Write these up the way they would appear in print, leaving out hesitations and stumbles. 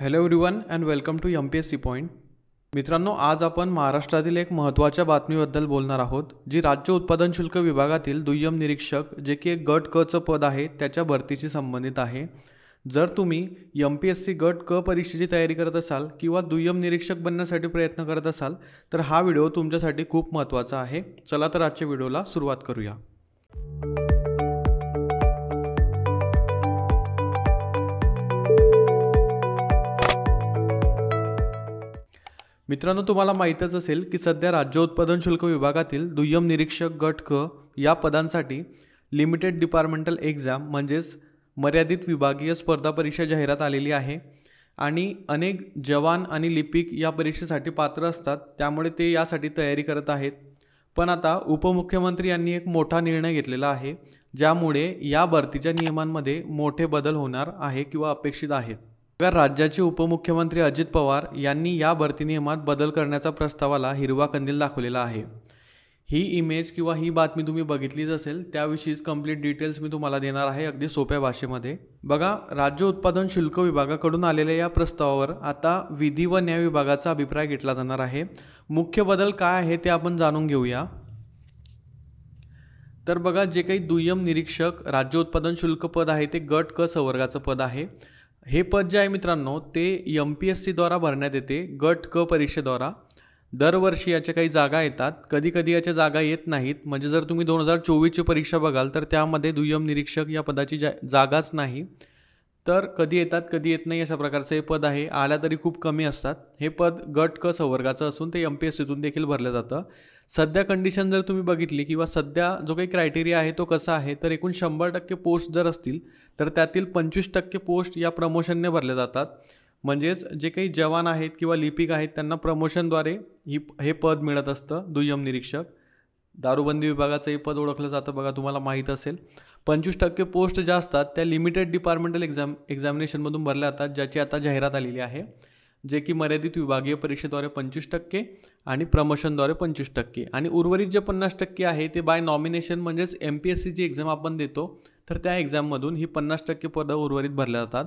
Hello everyone and welcome to MPSC point. मित्रांनो, आज आपण महाराष्ट्रातील एक महत्त्वाच्या बातमीबद्दल बोलणार आहोत, जी राज्य उत्पादन शुल्क विभागातील दुय्यम निरीक्षक जे की एक गट क चं पद आहे त्याच्या भरतीशी संबंधित आहे. जर तुम्ही MPSC गट क परीक्षेची तयारी करत असाल किंवा दुय्यम निरीक्षक बनण्यासाठी प्रयत्न करत असाल तर हा व्हिडिओ तुमच्यासाठी खूप महत्त्वाचा आहे. चला तर आजच्या व्हिडिओला सुरुवात करूया. मित्रांनो, तुम्हाला माहीतच असेल की सध्या राज्य उत्पादन शुल्क विभागातील दुय्यम निरीक्षक गट क या पदांसाठी लिमिटेड डिपार्टमेंटल एक्झाम म्हणजेच मर्यादित विभागीय स्पर्धा परीक्षा जाहिरात आलेली आहे आणि अनेक जवान आणि लिपिक या परीक्षेसाठी पात्र असतात, त्यामुळे ते यासाठी तयारी करत आहेत. पण आता उपमुख्यमंत्री यांनी एक मोठा निर्णय घेतलेला आहे, ज्यामुळे या भरतीच्या नियमांमध्ये मोठे बदल होणार आहे किंवा अपेक्षित आहेत. राज्याचे उपमुख्यमंत्री अजित पवार यांनी या भरती नियमात बदल करण्याच्या प्रस्तावाला हिरवा कंदील दाखवलेला आहे. ही इमेज किंवा ही बातमी तुम्ही बघितलीच असेल, त्याविषयीच कंप्लीट डिटेल्स मी तुम्हाला देणार आहे अगदी सोप्या भाषेमध्ये. बघा, राज्य उत्पादन शुल्क विभागाकडून आलेल्या या प्रस्तावावर आता विधी व न्याय विभागाचा अभिप्राय घेतला जाणार आहे. मुख्य बदल काय आहे ते आपण जाणून घेऊया. तर बघा, जे काही दुय्यम निरीक्षक राज्य उत्पादन शुल्क पद आहे ते गट क संवर्गाचं पद आहे. हे पद जे आहे मित्रांनो ते MPSC द्वारा भरण्यात येते, गट क परीक्षेद्वारा. दरवर्षी याच्या काही जागा येतात, कधी कधी याच्या जागा येत नाहीत. म्हणजे जर तुम्ही 2024ची परीक्षा बघाल तर त्यामध्ये दुय्यम निरीक्षक या पदाची जागाच नाही. तर कधी येतात कधी येत नाही अशा प्रकारचं हे पद आहे. आल्या तरी खूप कमी असतात. हे पद गट क संवर्गाचं असून ते MPSCतून देखील भरलं जातं. सध्या कंडिशन जर तुम्ही बघितली किंवा सध्या जो काही क्रायटेरिया आहे तो कसा आहे, तर एकूण 100% पोस्ट जर असतील तर त्यातील 25% पोस्ट या प्रमोशनने भरले जातात. म्हणजेच जे काही जवान आहेत किंवा लिपिक आहेत त्यांना प्रमोशनद्वारे हे पद मिळत असतं, दुय्यम निरीक्षक. दारूबंदी विभागाचं हे पद ओळखलं जातं, बघा तुम्हाला माहीत असेल. 25% पोस्ट ज्या असतात त्या लिमिटेड डिपार्टमेंटल एक्झामिनेशनमधून भरल्या जातात, ज्याची आता जाहिरात आलेली आहे. जे की मर्यादित विभागीय परीक्षेद्वारे 25% आणि प्रमोशनद्वारे 25%, आणि उर्वरित जे 50% आहे ते बाय नॉमिनेशन म्हणजेच MPSCची एक्झाम आपण देतो तर त्या एक्झाममधून ही 50% पदं उर्वरित भरल्या जातात.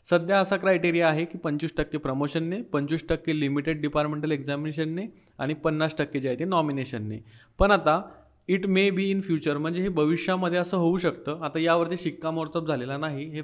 सध्या असा क्रायटेरिया आहे की 25% प्रमोशनने, 25% लिमिटेड डिपार्टमेंटल एक्झामिनेशनने आणि 50% जे आहे ते नॉमिनेशनने. पण आता it may be in future, म्हणजे हे भविष्यामध्ये असं होऊ शकतं. आता यावरती शिक्कामोर्तब झालेला नाही. हे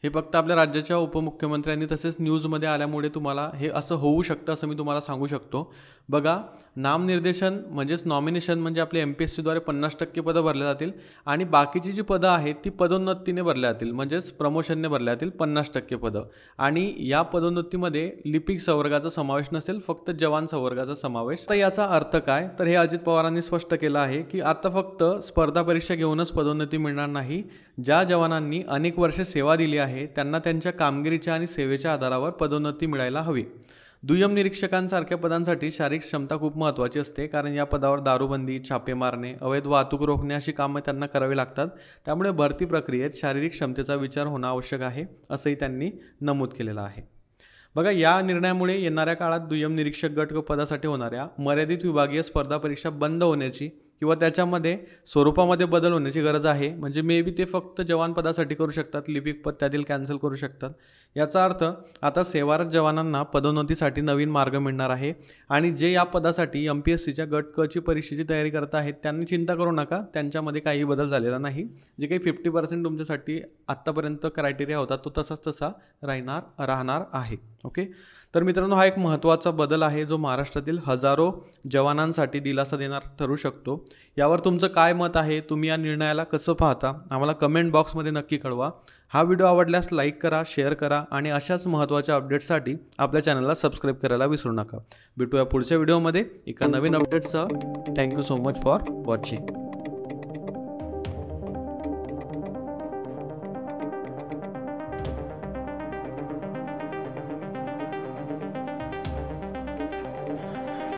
फक्त आपल्या राज्याच्या उपमुख्यमंत्र्यांनी तसेच न्यूजमध्ये आल्यामुळे तुम्हाला हे असं होऊ शकतं असं मी तुम्हाला सांगू शकतो. बघा, नामनिर्देशन म्हणजेच नॉमिनेशन म्हणजे आपले MPSCद्वारे 50% पदं भरल्या जातील आणि बाकीची जी पदं आहेत ती पदोन्नतीने भरल्या जातील, म्हणजेच प्रमोशनने भरल्या जातील 50% पदं. आणि या पदोन्नतीमध्ये लिपिक संवर्गाचा समावेश नसेल, फक्त जवान संवर्गाचा समावेश. तर याचा अर्थ काय, तर हे अजित पवारांनी स्पष्ट केलं आहे की आता फक्त स्पर्धा परीक्षा घेऊनच पदोन्नती मिळणार नाही. ज्या जवानांनी अनेक वर्ष सेवा दिली आहे त्यांना त्यांच्या कामगिरीच्या आणि सेवेच्या आधारावर पदोन्नती मिळायला हवी. दुय्यम निरीक्षकांसारख्या पदांसाठी शारीरिक क्षमता खूप महत्त्वाची असते, कारण या पदावर दारूबंदी, छापे मारणे, अवैध वाहतूक रोखणे अशी कामं त्यांना करावी लागतात. त्यामुळे भरती प्रक्रियेत शारीरिक क्षमतेचा विचार होणं आवश्यक आहे, असंही त्यांनी नमूद केलेलं आहे. बघा, या निर्णयामुळे येणाऱ्या काळात दुय्यम निरीक्षक गट पदासाठी होणाऱ्या मर्यादित विभागीय स्पर्धा परीक्षा बंद होण्याची किंवा त्याच्यामध्ये स्वरूपामध्ये बदल होण्याची गरज आहे. म्हणजे मे बी ते फक्त जवान पदासाठी करू शकतात, लिपिक पद त्यातील कॅन्सल करू शकतात. याचा अर्थ आता सेवारत जवानांना पदोन्नतीसाठी नवीन मार्ग मिळणार आहे. आणि जे या पदासाठी MPSCच्या गट क ची परीक्षेची तयारी करत आहेत त्यांनी चिंता करू नका, त्यांच्यामध्ये काही बदल झालेला नाही. जे काही 50% तुमच्यासाठी आत्तापर्यंत क्रायटेरिया होता तो तसा राहणार आहे. ओके, तर मित्रांनो, हा एक महत्त्वाचा बदल आहे जो महाराष्ट्रातील हजारो जवानांसाठी दिलासा देणार ठरू शकतो. यावर तुमचं काय मत आहे, तुम्ही या निर्णयाला कसं पाहता, आम्हाला कमेंट बॉक्समध्ये नक्की कळवा. हा व्हिडिओ आवडल्यास लाईक करा, शेअर करा आणि अशाच महत्त्वाच्या अपडेट्ससाठी आपल्या चॅनलला सबस्क्राईब करायला विसरू नका. भेटूया पुढच्या व्हिडिओमध्ये एका नवीन अपडेटसह. Thank you so much for watching.